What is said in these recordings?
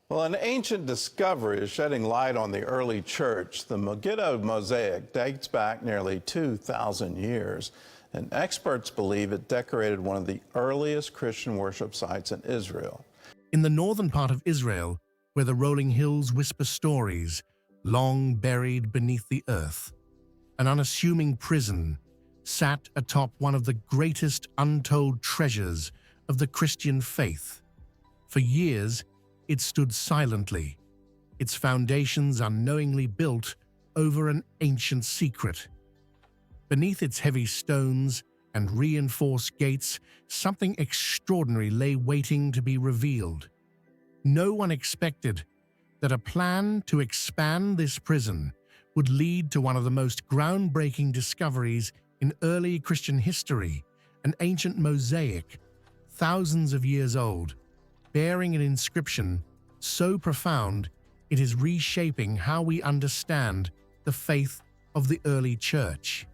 Well, an ancient discovery is shedding light on the early church. The Megiddo Mosaic dates back nearly 2,000 years, and experts believe it decorated one of the earliest Christian worship sites in Israel. In the northern part of Israel, where the rolling hills whisper stories, long buried beneath the earth, an unassuming prison sat atop one of the greatest untold treasures of the Christian faith. For years, it stood silently, its foundations unknowingly built over an ancient secret. Beneath its heavy stones and reinforced gates, something extraordinary lay waiting to be revealed. No one expected that a plan to expand this prison would lead to one of the most groundbreaking discoveries in early Christian history, an ancient mosaic, thousands of years old, bearing an inscription so profound it is reshaping how we understand the faith of the early church.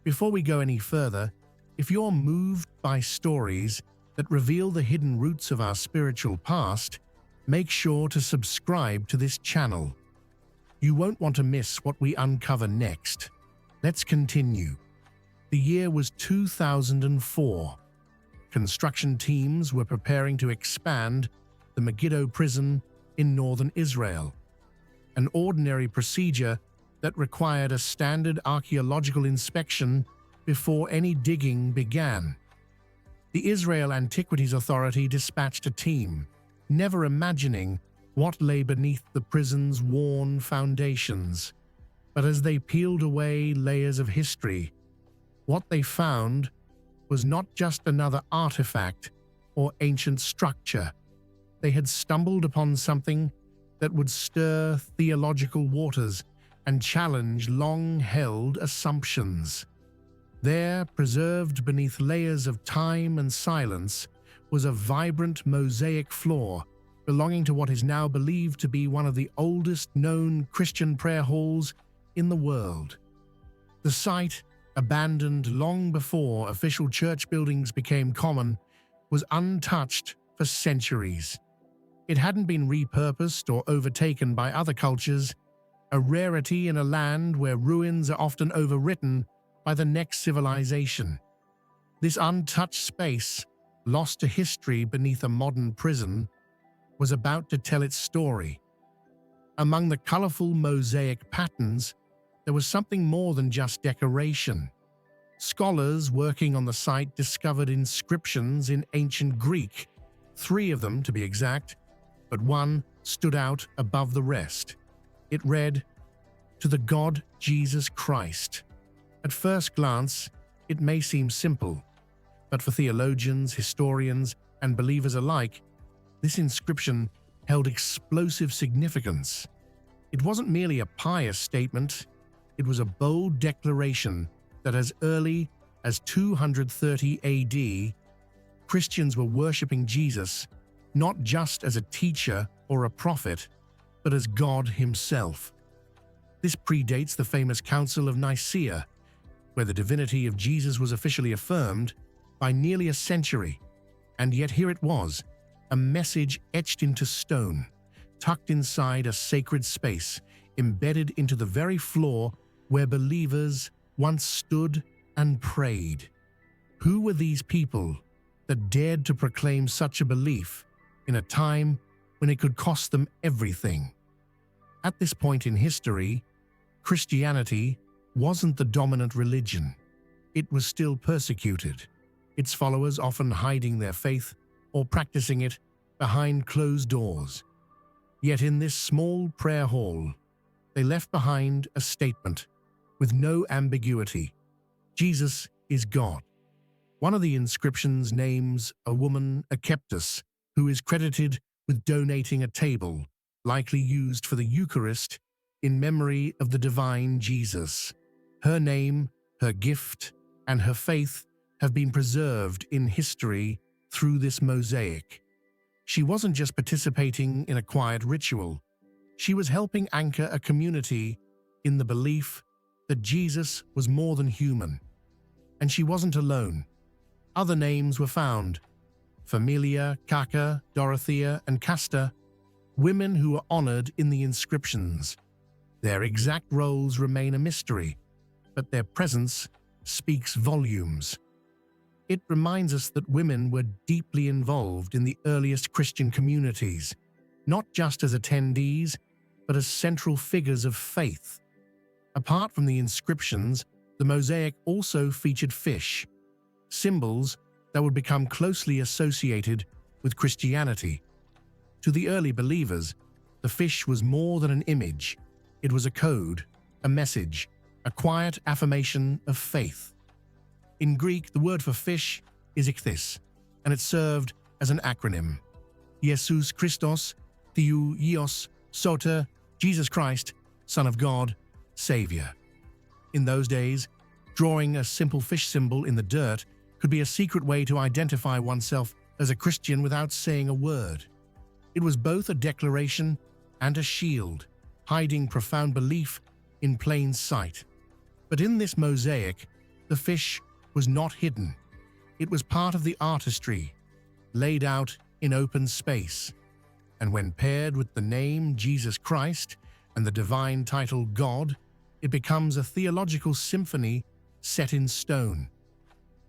Before we go any further, if you're moved by stories that reveal the hidden roots of our spiritual past, make sure to subscribe to this channel. You won't want to miss what we uncover next. Let's continue. The year was 2004. Construction teams were preparing to expand the Megiddo prison in northern Israel, an ordinary procedure that required a standard archaeological inspection before any digging began. The Israel Antiquities Authority dispatched a team, never imagining what lay beneath the prison's worn foundations. But as they peeled away layers of history, what they found was not just another artifact or ancient structure. They had stumbled upon something that would stir theological waters and challenge long-held assumptions. There, preserved beneath layers of time and silence, was a vibrant mosaic floor belonging to what is now believed to be one of the oldest known Christian prayer halls in the world. The site, abandoned long before official church buildings became common, was untouched for centuries. It hadn't been repurposed or overtaken by other cultures, a rarity in a land where ruins are often overwritten by the next civilization. This untouched space, lost to history beneath a modern prison, was about to tell its story. Among the colorful mosaic patterns, there was something more than just decoration. Scholars working on the site discovered inscriptions in ancient Greek, 3 of them to be exact, but one stood out above the rest. It read, "To the God Jesus Christ." At first glance, it may seem simple, but for theologians, historians, and believers alike, this inscription held explosive significance. It wasn't merely a pious statement, it was a bold declaration that as early as 230 AD, Christians were worshipping Jesus not just as a teacher or a prophet, but as God himself. This predates the famous Council of Nicaea, where the divinity of Jesus was officially affirmed, by nearly a century. And yet here it was, a message etched into stone, tucked inside a sacred space, embedded into the very floor where believers once stood and prayed. Who were these people that dared to proclaim such a belief in a time when it could cost them everything? At this point in history, Christianity wasn't the dominant religion. It was still persecuted, its followers often hiding their faith or practicing it behind closed doors. Yet in this small prayer hall, they left behind a statement with no ambiguity: Jesus is God. One of the inscriptions names a woman, Akeptus, who is credited with donating a table, likely used for the Eucharist, in memory of the divine Jesus. Her name, her gift, and her faith have been preserved in history through this mosaic. She wasn't just participating in a quiet ritual. She was helping anchor a community in the belief that Jesus was more than human. And she wasn't alone. Other names were found: Familia, Caca, Dorothea, and Casta, women who are honored in the inscriptions. Their exact roles remain a mystery, but their presence speaks volumes. It reminds us that women were deeply involved in the earliest Christian communities, not just as attendees, but as central figures of faith. Apart from the inscriptions, the mosaic also featured fish, symbols that would become closely associated with Christianity. To the early believers, the fish was more than an image. It was a code, a message, a quiet affirmation of faith. In Greek, the word for fish is ichthys, and it served as an acronym. Jesus Christos, Theou Ios, Soter, Jesus Christ, Son of God, Savior. In those days, drawing a simple fish symbol in the dirt could be a secret way to identify oneself as a Christian without saying a word. It was both a declaration and a shield, hiding profound belief in plain sight. But in this mosaic, the fish was not hidden. It was part of the artistry, laid out in open space. And when paired with the name Jesus Christ and the divine title God, it becomes a theological symphony set in stone.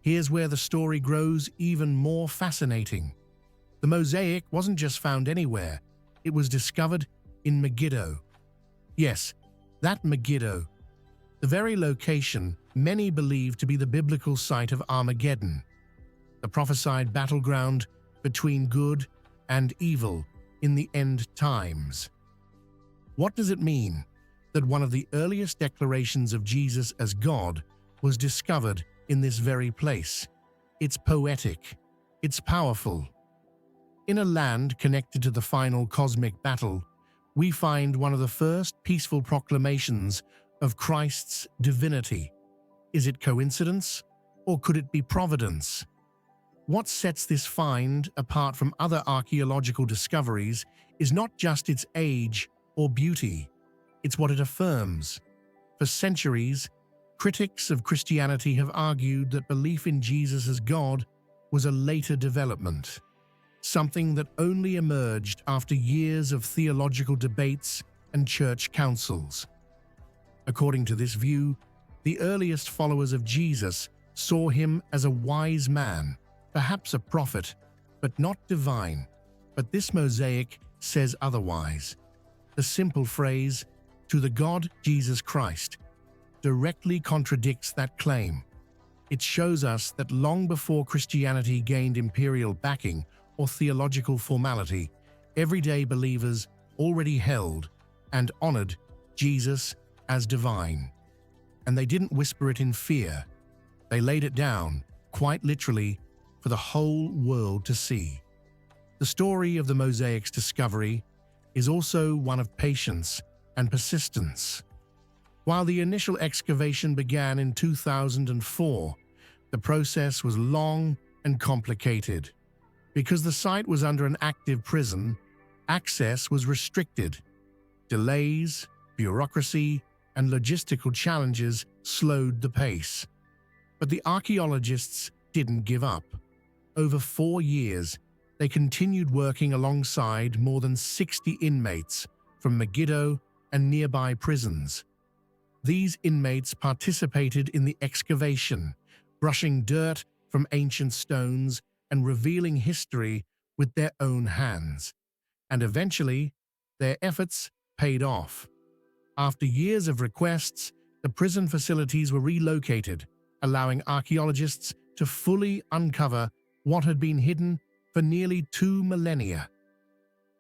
Here's where the story grows even more fascinating. The mosaic wasn't just found anywhere, it was discovered in Megiddo. Yes, that Megiddo, the very location many believe to be the biblical site of Armageddon, the prophesied battleground between good and evil in the end times. What does it mean that one of the earliest declarations of Jesus as God was discovered in this very place? It's poetic, it's powerful. In a land connected to the final cosmic battle, we find one of the first peaceful proclamations of Christ's divinity. Is it coincidence, or could it be providence? What sets this find apart from other archaeological discoveries is not just its age or beauty, it's what it affirms. For centuries, critics of Christianity have argued that belief in Jesus as God was a later development, something that only emerged after years of theological debates and church councils. According to this view, the earliest followers of Jesus saw him as a wise man, perhaps a prophet, but not divine. But this mosaic says otherwise. The simple phrase, "to the God Jesus Christ," directly contradicts that claim. It shows us that long before Christianity gained imperial backing or theological formality, everyday believers already held and honored Jesus as divine. And they didn't whisper it in fear. They laid it down, quite literally, for the whole world to see. The story of the mosaic's discovery is also one of patience and persistence. While the initial excavation began in 2004, the process was long and complicated. Because the site was under an active prison, access was restricted. Delays, bureaucracy, and logistical challenges slowed the pace. But the archaeologists didn't give up. Over 4 years, they continued working alongside more than 60 inmates from Megiddo and nearby prisons. These inmates participated in the excavation, brushing dirt from ancient stones and revealing history with their own hands. And eventually, their efforts paid off. After years of requests, the prison facilities were relocated, allowing archaeologists to fully uncover what had been hidden for nearly 2 millennia.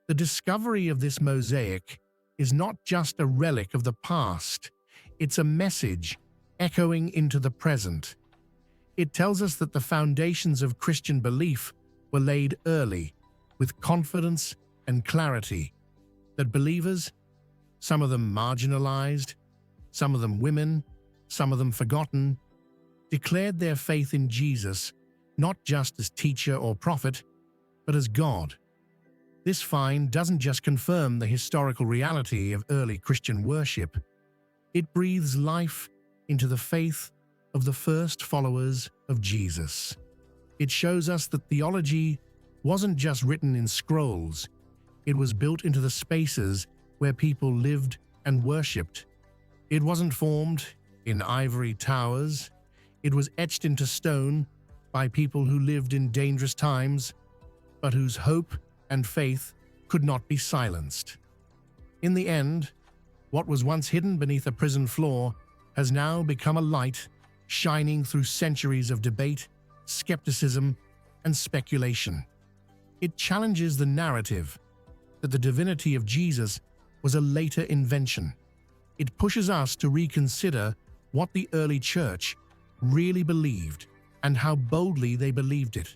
The discovery of this mosaic is not just a relic of the past, it's a message echoing into the present. It tells us that the foundations of Christian belief were laid early, with confidence and clarity, that believers, some of them marginalized, some of them women, some of them forgotten, declared their faith in Jesus not just as teacher or prophet, but as God. This find doesn't just confirm the historical reality of early Christian worship, it breathes life into the faith of the first followers of Jesus. It shows us that theology wasn't just written in scrolls, It was built into the spaces where people lived and worshipped. It wasn't formed in ivory towers. It was etched into stone by people who lived in dangerous times, but whose hope and faith could not be silenced. In the end, what was once hidden beneath a prison floor has now become a light shining through centuries of debate, skepticism, and speculation. It challenges the narrative that the divinity of Jesus was a later invention. It pushes us to reconsider what the early church really believed and how boldly they believed it.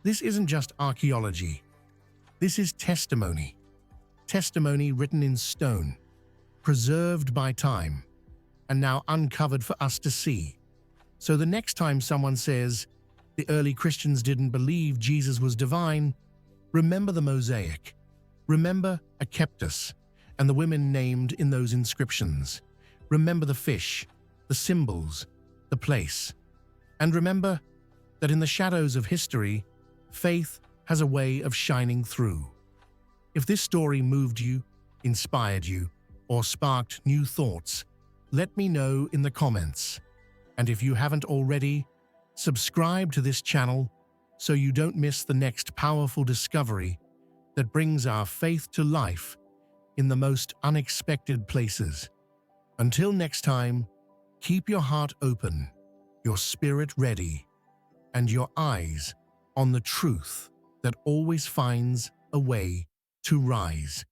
This isn't just archaeology. This is testimony. Testimony written in stone, preserved by time, and now uncovered for us to see. So the next time someone says, the early Christians didn't believe Jesus was divine, remember the Mosaic. Remember Archaeologists and the women named in those inscriptions. Remember the fish, the symbols, the place. And remember that in the shadows of history, faith has a way of shining through. If this story moved you, inspired you, or sparked new thoughts, let me know in the comments. And if you haven't already, subscribe to this channel so you don't miss the next powerful discovery that brings our faith to life in the most unexpected places. Until next time, keep your heart open, your spirit ready, and your eyes on the truth that always finds a way to rise.